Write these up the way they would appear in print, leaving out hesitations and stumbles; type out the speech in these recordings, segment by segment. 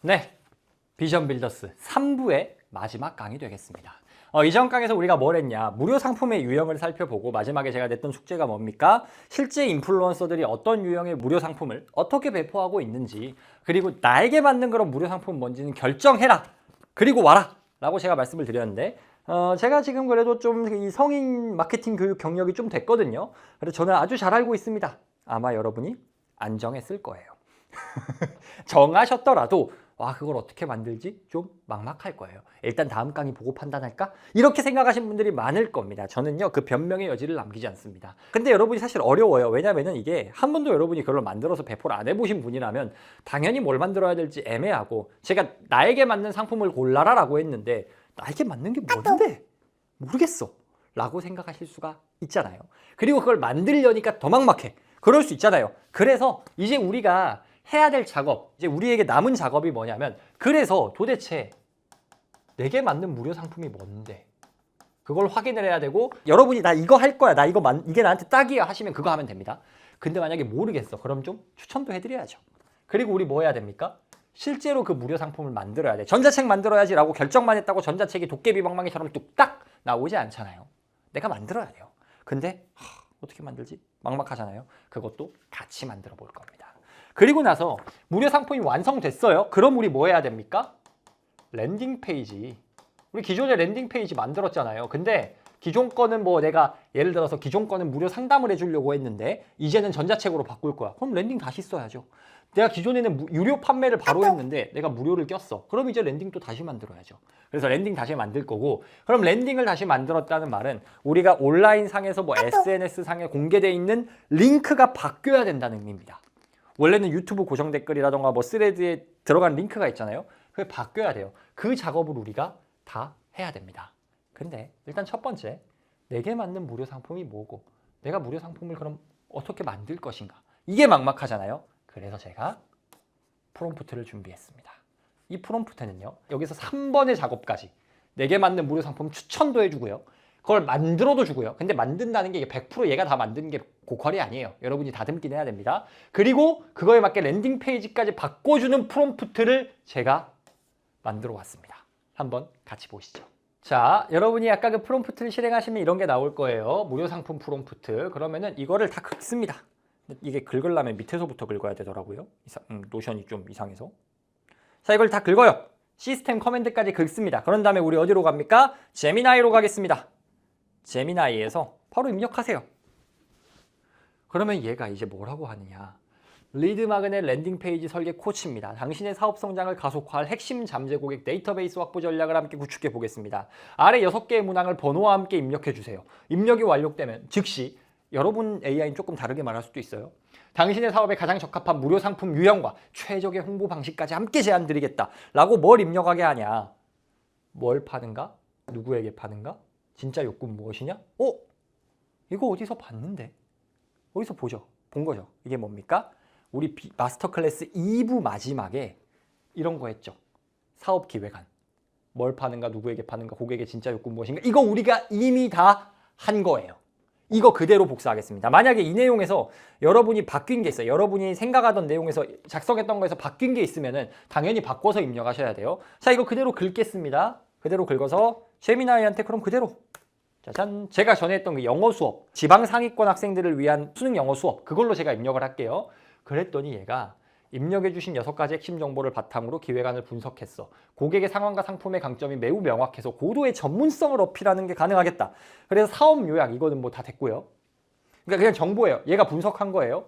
네, 비전 빌더스 3부의 마지막 강의 되겠습니다. 이전 강에서 우리가 뭘 했냐, 무료 상품의 유형을 살펴보고 마지막에 제가 냈던 숙제가 뭡니까? 실제 인플루언서들이 어떤 유형의 무료 상품을 어떻게 배포하고 있는지, 그리고 나에게 맞는 그런 무료 상품은 뭔지는 결정해라, 그리고 와라 라고 제가 말씀을 드렸는데, 제가 지금 그래도 좀 이 성인 마케팅 교육 경력이 좀 됐거든요. 그래서 저는 아주 잘 알고 있습니다. 아마 여러분이 안 정했을 거예요. 정하셨더라도 와, 그걸 어떻게 만들지? 좀 막막할 거예요. 일단 다음 강의 보고 판단할까? 이렇게 생각하시는 분들이 많을 겁니다. 저는요, 그 변명의 여지를 남기지 않습니다. 근데 여러분이 사실 어려워요. 왜냐면은 이게 한 번도 여러분이 그걸 만들어서 배포를 안 해보신 분이라면 당연히 뭘 만들어야 될지 애매하고, 제가 나에게 맞는 상품을 골라라 라고 했는데 나에게 맞는 게 뭔데? 모르겠어 라고 생각하실 수가 있잖아요. 그리고 그걸 만들려니까 더 막막해. 그럴 수 있잖아요. 그래서 이제 우리가 해야 될 작업, 이제 우리에게 남은 작업이 뭐냐면, 그래서 도대체 내게 맞는 무료 상품이 뭔데? 그걸 확인을 해야 되고, 여러분이 나 이거 할 거야, 이게 나한테 딱이야 하시면 그거 하면 됩니다. 근데 만약에 모르겠어, 그럼 좀 추천도 해드려야죠. 그리고 우리 뭐 해야 됩니까? 실제로 그 무료 상품을 만들어야 돼. 전자책 만들어야지 라고 결정만 했다고 전자책이 도깨비방망이처럼 뚝딱 나오지 않잖아요. 내가 만들어야 돼요. 근데 어떻게 만들지? 막막하잖아요. 그것도 같이 만들어 볼 겁니다. 그리고 나서 무료 상품이 완성됐어요. 그럼 우리 뭐 해야 됩니까? 랜딩 페이지. 우리 기존에 랜딩 페이지 만들었잖아요. 근데 기존 거는 뭐 내가 예를 들어서 기존 거는 무료 상담을 해주려고 했는데 이제는 전자책으로 바꿀 거야. 그럼 랜딩 다시 써야죠. 내가 기존에는 유료 판매를 바로 했는데 내가 무료를 꼈어. 그럼 이제 랜딩 또 다시 만들어야죠. 그래서 랜딩 다시 만들 거고, 그럼 랜딩을 다시 만들었다는 말은 우리가 온라인 상에서 뭐 SNS 상에 공개되어 있는 링크가 바뀌어야 된다는 의미입니다. 원래는 유튜브 고정 댓글이라던가 뭐 스레드에 들어간 링크가 있잖아요. 그게 바뀌어야 돼요. 그 작업을 우리가 다 해야 됩니다. 근데 일단 첫 번째, 내게 맞는 무료 상품이 뭐고, 내가 무료 상품을 그럼 어떻게 만들 것인가, 이게 막막하잖아요. 그래서 제가 프롬프트를 준비했습니다. 이 프롬프트는요, 여기서 3번의 작업까지, 내게 맞는 무료 상품 추천도 해주고요, 그걸 만들어도 주고요. 근데 만든다는 게 100% 얘가 다 만드는 게 고퀄이 아니에요. 여러분이 다듬긴 해야 됩니다. 그리고 그거에 맞게 랜딩 페이지까지 바꿔주는 프롬프트를 제가 만들어 왔습니다. 한번 같이 보시죠. 자, 여러분이 아까 그 프롬프트를 실행하시면 이런 게 나올 거예요. 무료 상품 프롬프트. 그러면은 이거를 다 긁습니다. 이게 긁으려면 밑에서부터 긁어야 되더라고요. 노션이 좀 이상해서. 자, 이걸 다 긁어요. 시스템 커맨드까지 긁습니다. 그런 다음에 우리 어디로 갑니까? 제미나이로 가겠습니다. 제미나이에서 바로 입력하세요. 그러면 얘가 이제 뭐라고 하느냐, 리드 마그넷 랜딩 페이지 설계 코치입니다. 당신의 사업 성장을 가속화할 핵심 잠재 고객 데이터베이스 확보 전략을 함께 구축해 보겠습니다. 아래 6개의 문항을 번호와 함께 입력해 주세요. 입력이 완료되면 즉시, 여러분 AI는 조금 다르게 말할 수도 있어요, 당신의 사업에 가장 적합한 무료 상품 유형과 최적의 홍보 방식까지 함께 제안 드리겠다 라고 뭘 입력하게 하냐, 뭘 파는가, 누구에게 파는가, 진짜 욕구는 무엇이냐? 이거 어디서 봤는데? 어디서 본 거죠. 이게 뭡니까? 우리 마스터 클래스 2부 마지막에 이런 거 했죠. 사업 기획안. 뭘 파는가, 누구에게 파는가, 고객의 진짜 욕구는 무엇인가. 이거 우리가 이미 다 한 거예요. 이거 그대로 복사하겠습니다. 만약에 이 내용에서 여러분이 바뀐 게 있어요. 여러분이 생각하던 내용에서, 작성했던 거에서 바뀐 게 있으면은 당연히 바꿔서 입력하셔야 돼요. 자, 이거 그대로 긁겠습니다. 그대로 긁어서 제미나이한테 그럼 그대로, 짜잔, 제가 전에 했던 그 영어 수업, 지방상위권 학생들을 위한 수능 영어 수업, 그걸로 제가 입력을 할게요. 그랬더니 얘가 입력해주신 6가지 핵심 정보를 바탕으로 기획안을 분석했어. 고객의 상황과 상품의 강점이 매우 명확해서 고도의 전문성을 어필하는 게 가능하겠다. 그래서 사업 요약, 이거는 뭐 다 됐고요. 그러니까 그냥 정보예요. 얘가 분석한 거예요.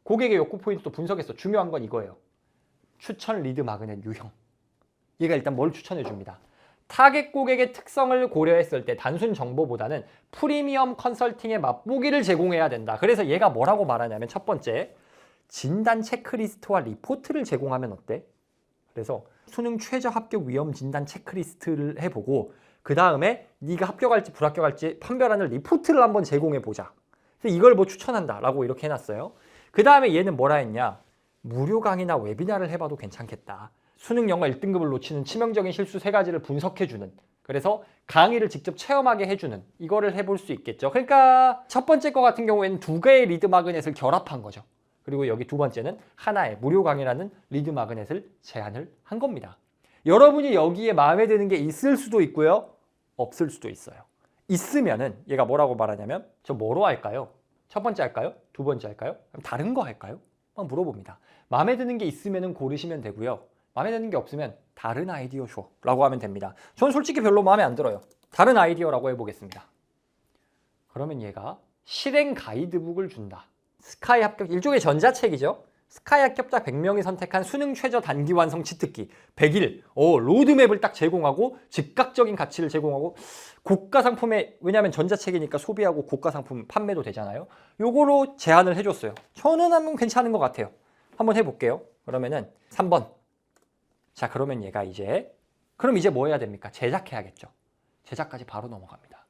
고객의 욕구 포인트도 분석했어. 중요한 건 이거예요. 추천 리드 마그넷 유형. 얘가 일단 뭘 추천해 줍니다. 타겟 고객의 특성을 고려했을 때 단순 정보보다는 프리미엄 컨설팅의 맛보기를 제공해야 된다. 그래서 얘가 뭐라고 말하냐면, 첫 번째, 진단 체크리스트와 리포트를 제공하면 어때? 그래서 수능 최저 합격 위험 진단 체크리스트를 해보고, 그 다음에 네가 합격할지 불합격할지 판별하는 리포트를 한번 제공해보자. 그래서 이걸 뭐 추천한다 라고 이렇게 해놨어요. 그 다음에 얘는 뭐라 했냐, 무료 강의나 웨비나를 해봐도 괜찮겠다. 수능 영어 1등급을 놓치는 치명적인 실수 3가지를 분석해주는, 그래서 강의를 직접 체험하게 해주는, 이거를 해볼 수 있겠죠. 그러니까 첫 번째 거 같은 경우에는 2개의 리드 마그넷을 결합한 거죠. 그리고 여기 두 번째는 하나의 무료 강의라는 리드 마그넷을 제안을 한 겁니다. 여러분이 여기에 마음에 드는 게 있을 수도 있고요. 없을 수도 있어요. 있으면은 얘가 뭐라고 말하냐면 저 뭐로 할까요? 첫 번째 할까요? 두 번째 할까요? 그럼 다른 거 할까요? 막 물어봅니다. 마음에 드는 게 있으면은 고르시면 되고요. 마음에 드는 게 없으면 다른 아이디어 쇼라고 하면 됩니다. 전 솔직히 별로 마음에 안 들어요. 다른 아이디어라고 해보겠습니다. 그러면 얘가 실행 가이드북을 준다. 스카이 합격, 일종의 전자책이죠. 스카이 합격자 100명이 선택한 수능 최저 단기 완성 치트키 100일 로드맵을 딱 제공하고 즉각적인 가치를 제공하고 고가 상품에, 왜냐하면 전자책이니까 소비하고 고가 상품 판매도 되잖아요. 요거로 제안을 해줬어요. 저는 한번 괜찮은 것 같아요. 한번 해볼게요. 그러면은 3번. 자, 그러면 얘가 그럼 이제 뭐 해야 됩니까? 제작해야겠죠. 제작까지 바로 넘어갑니다.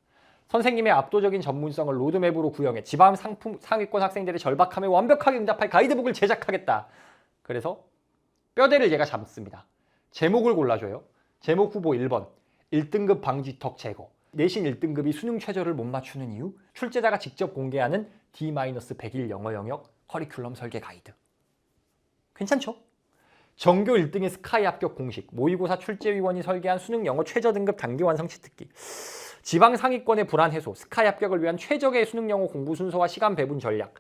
선생님의 압도적인 전문성을 로드맵으로 구형해 지방 상위권 학생들의 절박함에 완벽하게 응답할 가이드북을 제작하겠다. 그래서 뼈대를 얘가 잡습니다. 제목을 골라줘요. 제목 후보 1번. 1등급 방지턱 제거. 내신 1등급이 수능 최저를 못 맞추는 이유? 출제자가 직접 공개하는 D-100일 영어 영역 커리큘럼 설계 가이드. 괜찮죠? 전교 1등의 스카이 합격 공식. 모의고사 출제위원이 설계한 수능 영어 최저 등급 단기 완성 치트키. 지방 상위권의 불안 해소, 스카이 합격을 위한 최적의 수능 영어 공부 순서와 시간 배분 전략.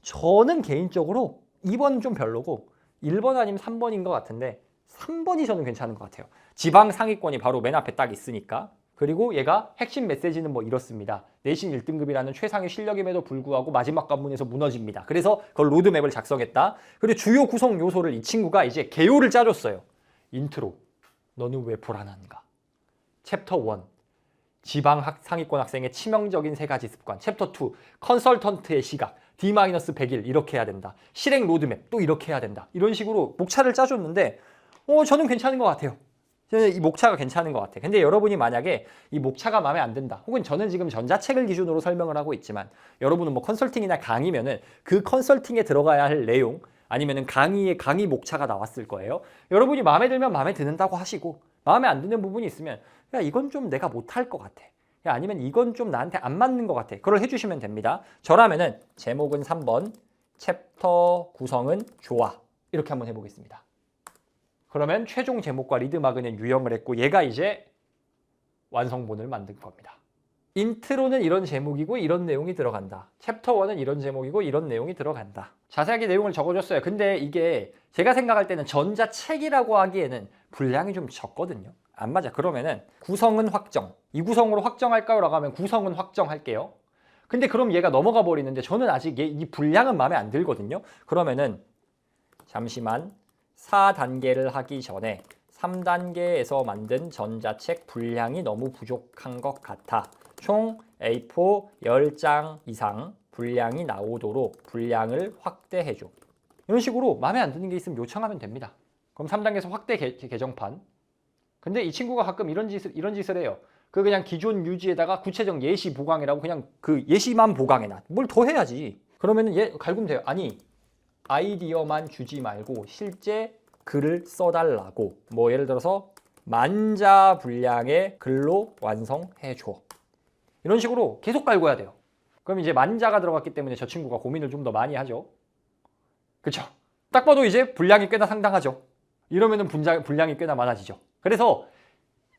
저는 개인적으로 2번은 좀 별로고 1번 아니면 3번인 것 같은데 3번이 저는 괜찮은 것 같아요. 지방 상위권이 바로 맨 앞에 딱 있으니까. 그리고 얘가 핵심 메시지는 뭐 이렇습니다. 내신 1등급이라는 최상의 실력임에도 불구하고 마지막 관문에서 무너집니다. 그래서 그걸 로드맵을 작성했다. 그리고 주요 구성 요소를 이 친구가 이제 개요를 짜줬어요. 인트로, 너는 왜 불안한가? 챕터 1, 지방 상위권 학생의 치명적인 3가지 습관. 챕터 2, 컨설턴트의 시각. D-100일 이렇게 해야 된다. 실행 로드맵 또 이렇게 해야 된다. 이런 식으로 목차를 짜줬는데 저는 괜찮은 것 같아요. 저는 이 목차가 괜찮은 것 같아요. 근데 여러분이 만약에 이 목차가 마음에 안 든다. 혹은 저는 지금 전자책을 기준으로 설명을 하고 있지만 여러분은 뭐 컨설팅이나 강의면은 그 컨설팅에 들어가야 할 내용 아니면은 강의 목차가 나왔을 거예요. 여러분이 마음에 들면 마음에 드는다고 하시고 마음에 안 드는 부분이 있으면 야 이건 좀 내가 못할 것 같아. 야 아니면 이건 좀 나한테 안 맞는 것 같아. 그걸 해주시면 됩니다. 저라면은 제목은 3번, 챕터 구성은 좋아. 이렇게 한번 해보겠습니다. 그러면 최종 제목과 리드 마그넷 유형을 했고 얘가 이제 완성본을 만든 겁니다. 인트로는 이런 제목이고 이런 내용이 들어간다. 챕터 1은 이런 제목이고 이런 내용이 들어간다. 자세하게 내용을 적어줬어요. 근데 이게 제가 생각할 때는 전자책이라고 하기에는 분량이 좀 적거든요. 안 맞아. 그러면은 구성은 확정. 이 구성으로 확정할까요? 라고 하면 구성은 확정할게요. 근데 그럼 얘가 넘어가 버리는데 저는 아직 이 분량은 마음에 안 들거든요. 그러면은 잠시만 4단계를 하기 전에 3단계에서 만든 전자책 분량이 너무 부족한 것 같아. 총 A4 10장 이상 분량이 나오도록 분량을 확대해줘. 이런 식으로 마음에 안 드는 게 있으면 요청하면 됩니다. 그럼 3단계에서 확대 개정판. 근데 이 친구가 가끔 이런 짓을 해요. 그냥 기존 유지에다가 구체적 예시 보강이라고 그냥 그 예시만 보강해놔. 뭘 더 해야지. 그러면은 얘 갈구면 돼요. 아니 아이디어만 주지 말고 실제 글을 써달라고. 뭐 예를 들어서 만자 분량의 글로 완성해줘. 이런 식으로 계속 갈궈야 돼요. 그럼 이제 만자가 들어갔기 때문에 저 친구가 고민을 좀 더 많이 하죠. 그쵸? 딱 봐도 이제 분량이 꽤나 상당하죠. 이러면은 분량이 꽤나 많아지죠. 그래서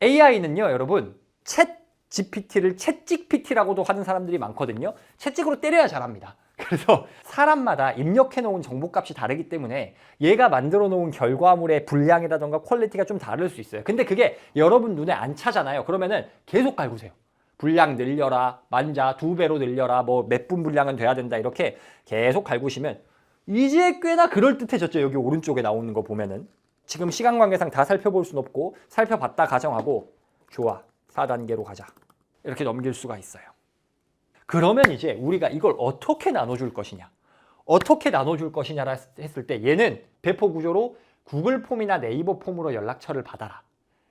AI는요, 여러분, 챗 GPT를 챗GPT라고도 하는 사람들이 많거든요. 챗GPT로 때려야 잘합니다. 그래서 사람마다 입력해 놓은 정보값이 다르기 때문에 얘가 만들어 놓은 결과물의 분량이라던가 퀄리티가 좀 다를 수 있어요. 근데 그게 여러분 눈에 안 차잖아요. 그러면은 계속 갈구세요. 분량 늘려라, 만자 2배로 늘려라, 뭐 몇 분 분량은 돼야 된다, 이렇게 계속 갈구시면 이제 꽤나 그럴듯해졌죠. 여기 오른쪽에 나오는 거 보면은. 지금 시간 관계상 다 살펴볼 순 없고 살펴봤다 가정하고 좋아, 4단계로 가자, 이렇게 넘길 수가 있어요. 그러면 이제 우리가 이걸 어떻게 나눠줄 것이냐, 어떻게 나눠줄 것이냐라 했을 때 얘는 배포 구조로 구글 폼이나 네이버 폼으로 연락처를 받아라,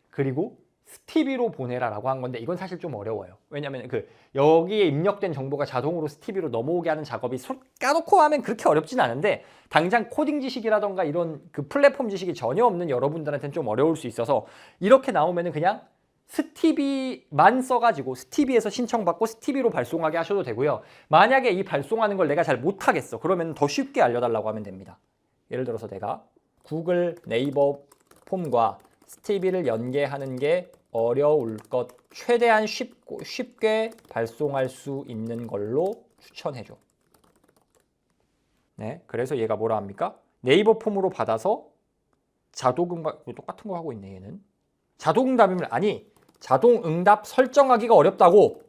그리고 스티비로 보내라 라고 한 건데 이건 사실 좀 어려워요. 왜냐면 여기에 입력된 정보가 자동으로 스티비로 넘어오게 하는 작업이 까놓고 하면 그렇게 어렵진 않은데 당장 코딩 지식이라던가 이런 그 플랫폼 지식이 전혀 없는 여러분들한테는 좀 어려울 수 있어서 이렇게 나오면은 그냥 스티비만 써가지고 스티비에서 신청받고 스티비로 발송하게 하셔도 되고요. 만약에 이 발송하는 걸 내가 잘 못하겠어. 그러면 더 쉽게 알려달라고 하면 됩니다. 예를 들어서 내가 구글 네이버 폼과 스티비를 연계하는 게 어려울 것, 최대한 쉽게 발송할 수 있는 걸로 추천해줘. 네, 그래서 얘가 뭐라 합니까? 네이버 폼으로 받아서 자동응답, 똑같은 거 하고 있네 얘는. 자동응답이면 아니 자동응답 설정하기가 어렵다고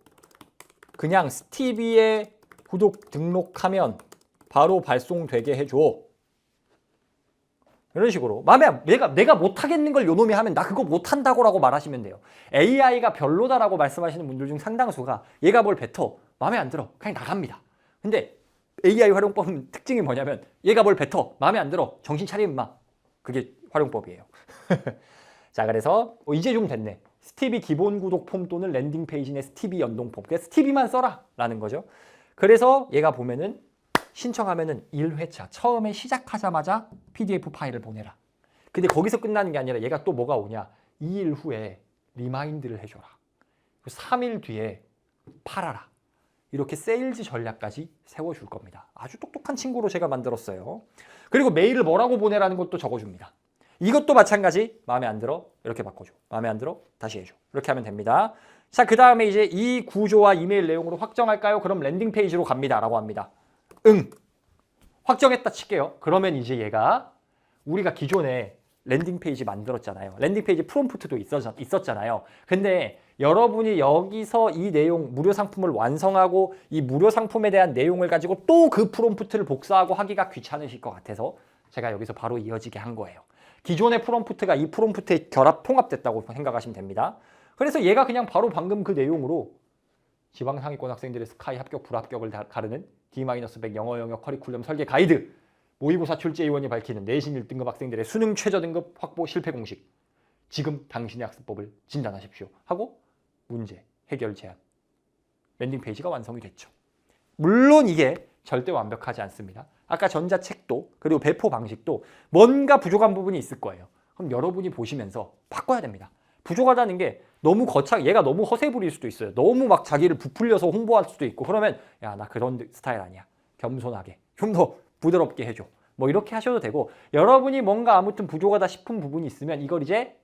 그냥 스티비에 구독 등록하면 바로 발송되게 해줘. 이런 식으로 내가 못하겠는 걸 요놈이 하면 나 그거 못한다고 말하시면 돼요. AI가 별로다라고 말씀하시는 분들 중 상당수가 얘가 뭘 뱉어 마음에 안 들어 그냥 나갑니다. 근데 AI 활용법 특징이 뭐냐면 얘가 뭘 뱉어 마음에 안 들어 정신 차려 임마. 그게 활용법이에요. 자, 그래서 이제 좀 됐네. 스티비 기본 구독 폼 또는 랜딩 페이지 내 스티비 연동 폼. 그래서 스티비만 써라 라는 거죠. 그래서 얘가 보면은 신청하면은 1회차 처음에 시작하자마자 PDF 파일을 보내라. 근데 거기서 끝나는 게 아니라 얘가 또 뭐가 오냐. 2일 후에 리마인드를 해줘라. 3일 뒤에 팔아라. 이렇게 세일즈 전략까지 세워줄 겁니다. 아주 똑똑한 친구로 제가 만들었어요. 그리고 메일을 뭐라고 보내라는 것도 적어줍니다. 이것도 마찬가지. 마음에 안 들어? 이렇게 바꿔줘. 마음에 안 들어? 다시 해줘. 이렇게 하면 됩니다. 자, 그 다음에 이제 이 구조와 이메일 내용으로 확정할까요? 그럼 랜딩 페이지로 갑니다. 라고 합니다. 응. 확정했다 칠게요. 그러면 이제 얘가 우리가 기존에 랜딩 페이지 만들었잖아요. 랜딩 페이지 프롬프트도 있었잖아요. 근데 여러분이 여기서 이 내용 무료 상품을 완성하고 이 무료 상품에 대한 내용을 가지고 또 그 프롬프트를 복사하고 하기가 귀찮으실 것 같아서 제가 여기서 바로 이어지게 한 거예요. 기존의 프롬프트가 이 프롬프트에 통합됐다고 생각하시면 됩니다. 그래서 얘가 그냥 바로 방금 그 내용으로 지방상위권 학생들의 스카이 합격 불합격을 가르는 D-100 영어 영역 커리큘럼 설계 가이드, 모의고사 출제위원이 밝히는 내신 1등급 학생들의 수능 최저 등급 확보 실패 공식, 지금 당신의 학습법을 진단하십시오 하고 문제 해결 제안, 랜딩 페이지가 완성이 됐죠. 물론 이게 절대 완벽하지 않습니다. 아까 전자책도 그리고 배포 방식도 뭔가 부족한 부분이 있을 거예요. 그럼 여러분이 보시면서 바꿔야 됩니다. 부족하다는 게 너무 얘가 너무 허세 부릴 수도 있어요. 너무 막 자기를 부풀려서 홍보할 수도 있고 그러면 야, 나 그런 스타일 아니야. 겸손하게 좀 더 부드럽게 해줘. 뭐 이렇게 하셔도 되고 여러분이 뭔가 아무튼 부족하다 싶은 부분이 있으면 이걸 이제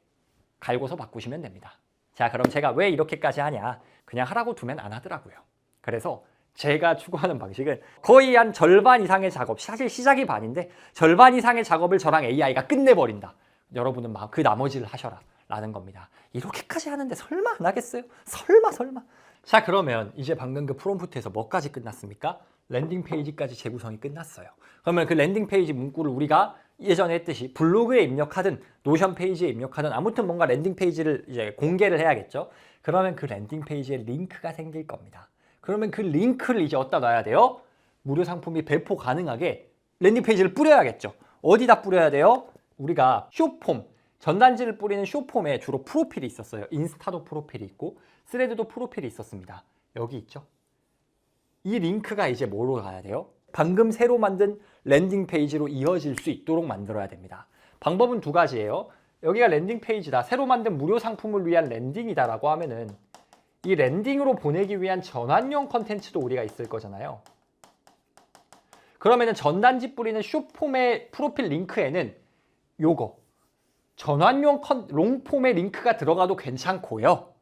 갈고서 바꾸시면 됩니다. 자, 그럼 제가 왜 이렇게까지 하냐. 그냥 하라고 두면 안 하더라고요. 그래서 제가 추구하는 방식은 거의 한 절반 이상의 작업, 사실 시작이 반인데 절반 이상의 작업을 저랑 AI가 끝내버린다. 여러분은 막 그 나머지를 하셔라 라는 겁니다. 이렇게까지 하는데 설마 안 하겠어요? 설마. 자, 그러면 이제 방금 그 프롬프트에서 뭐까지 끝났습니까? 랜딩 페이지까지 재구성이 끝났어요. 그러면 그 랜딩 페이지 문구를 우리가 예전에 했듯이 블로그에 입력하든 노션 페이지에 입력하든 아무튼 뭔가 랜딩 페이지를 이제 공개를 해야겠죠. 그러면 그 랜딩 페이지에 링크가 생길 겁니다. 그러면 그 링크를 이제 어디다 놔야 돼요? 무료 상품이 배포 가능하게 랜딩 페이지를 뿌려야겠죠. 어디다 뿌려야 돼요? 우리가 쇼폼, 전단지를 뿌리는 쇼폼에 주로 프로필이 있었어요. 인스타도 프로필이 있고 스레드도 프로필이 있었습니다. 여기 있죠. 이 링크가 이제 뭐로 가야 돼요? 방금 새로 만든 랜딩 페이지로 이어질 수 있도록 만들어야 됩니다. 방법은 두 가지예요. 여기가 랜딩 페이지다. 새로 만든 무료 상품을 위한 랜딩이다 라고 하면은 이 랜딩으로 보내기 위한 전환용 컨텐츠도 우리가 있을 거잖아요. 그러면은 전단지 뿌리는 쇼폼의 프로필 링크에는 요거 전환용 롱폼의 링크가 들어가도 괜찮고요.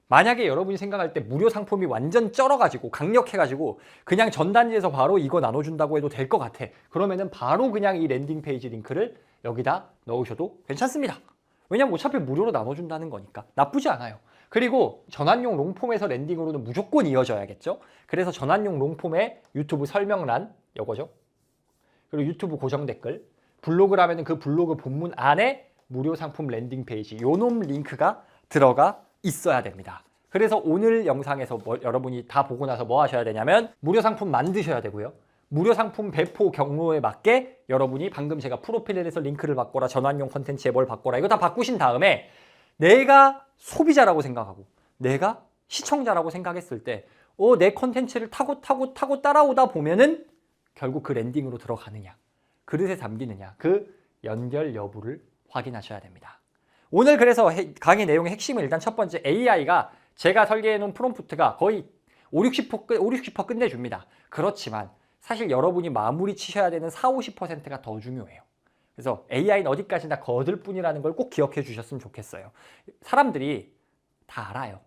만약에 여러분이 생각할 때 무료 상품이 완전 쩔어가지고 강력해가지고 그냥 전단지에서 바로 이거 나눠준다고 해도 될 것 같아. 그러면은 바로 그냥 이 랜딩 페이지 링크를 여기다 넣으셔도 괜찮습니다. 왜냐면 어차피 무료로 나눠준다는 거니까 나쁘지 않아요. 그리고 전환용 롱폼에서 랜딩으로는 무조건 이어져야겠죠. 그래서 전환용 롱폼의 유튜브 설명란 요거죠. 그리고 유튜브 고정 댓글, 블로그라면 그 블로그 본문 안에 무료 상품 랜딩 페이지 요놈 링크가 들어가 있어야 됩니다. 그래서 오늘 영상에서 여러분이 다 보고 나서 뭐 하셔야 되냐면 무료 상품 만드셔야 되고요. 무료 상품 배포 경로에 맞게 여러분이 방금 제가 프로필에서 링크를 바꿔라, 전환용 컨텐츠에 뭘 바꿔라 이거 다 바꾸신 다음에 내가 소비자라고 생각하고 내가 시청자라고 생각했을 때 내 컨텐츠를 타고 따라오다 보면은 결국 그 랜딩으로 들어가느냐 그릇에 담기느냐 그 연결 여부를 확인하셔야 됩니다. 오늘 그래서 강의 내용의 핵심은 일단 첫 번째 AI가 제가 설계해 놓은 프롬프트가 거의 50, 60% 끝내줍니다. 그렇지만 사실 여러분이 마무리 치셔야 되는 40-50%가 더 중요해요. 그래서 AI는 어디까지나 거들 뿐이라는 걸 꼭 기억해 주셨으면 좋겠어요. 사람들이 다 알아요.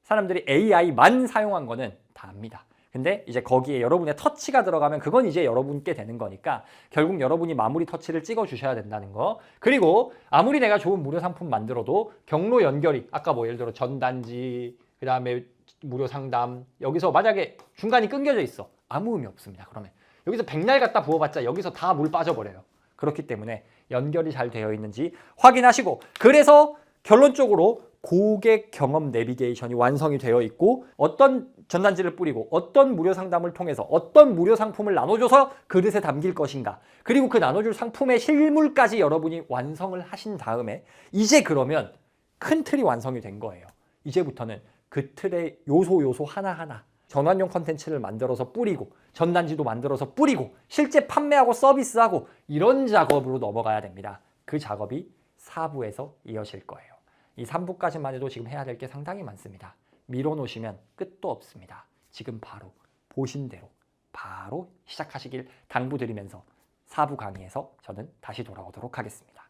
사람들이 AI만 사용한 거는 다 압니다. 근데 이제 거기에 여러분의 터치가 들어가면 그건 이제 여러분께 되는 거니까 결국 여러분이 마무리 터치를 찍어 주셔야 된다는 거. 그리고 아무리 내가 좋은 무료 상품 만들어도 경로 연결이 아까 뭐 예를 들어 전단지 그다음에 무료 상담 여기서 만약에 중간이 끊겨져 있어. 아무 의미 없습니다. 그러면 여기서 백날 갖다 부어봤자 여기서 다 물 빠져버려요. 그렇기 때문에 연결이 잘 되어 있는지 확인하시고 그래서 결론적으로 고객 경험 내비게이션이 완성이 되어 있고 어떤 전단지를 뿌리고 어떤 무료 상담을 통해서 어떤 무료 상품을 나눠줘서 그릇에 담길 것인가 그리고 그 나눠줄 상품의 실물까지 여러분이 완성을 하신 다음에 이제 그러면 큰 틀이 완성이 된 거예요. 이제부터는 그 틀의 요소 하나하나 전환용 컨텐츠를 만들어서 뿌리고 전단지도 만들어서 뿌리고 실제 판매하고 서비스하고 이런 작업으로 넘어가야 됩니다. 그 작업이 4부에서 이어질 거예요. 이 3부까지만 해도 지금 해야 될 게 상당히 많습니다. 미뤄놓으시면 끝도 없습니다. 지금 바로 보신 대로 바로 시작하시길 당부드리면서 4부 강의에서 저는 다시 돌아오도록 하겠습니다.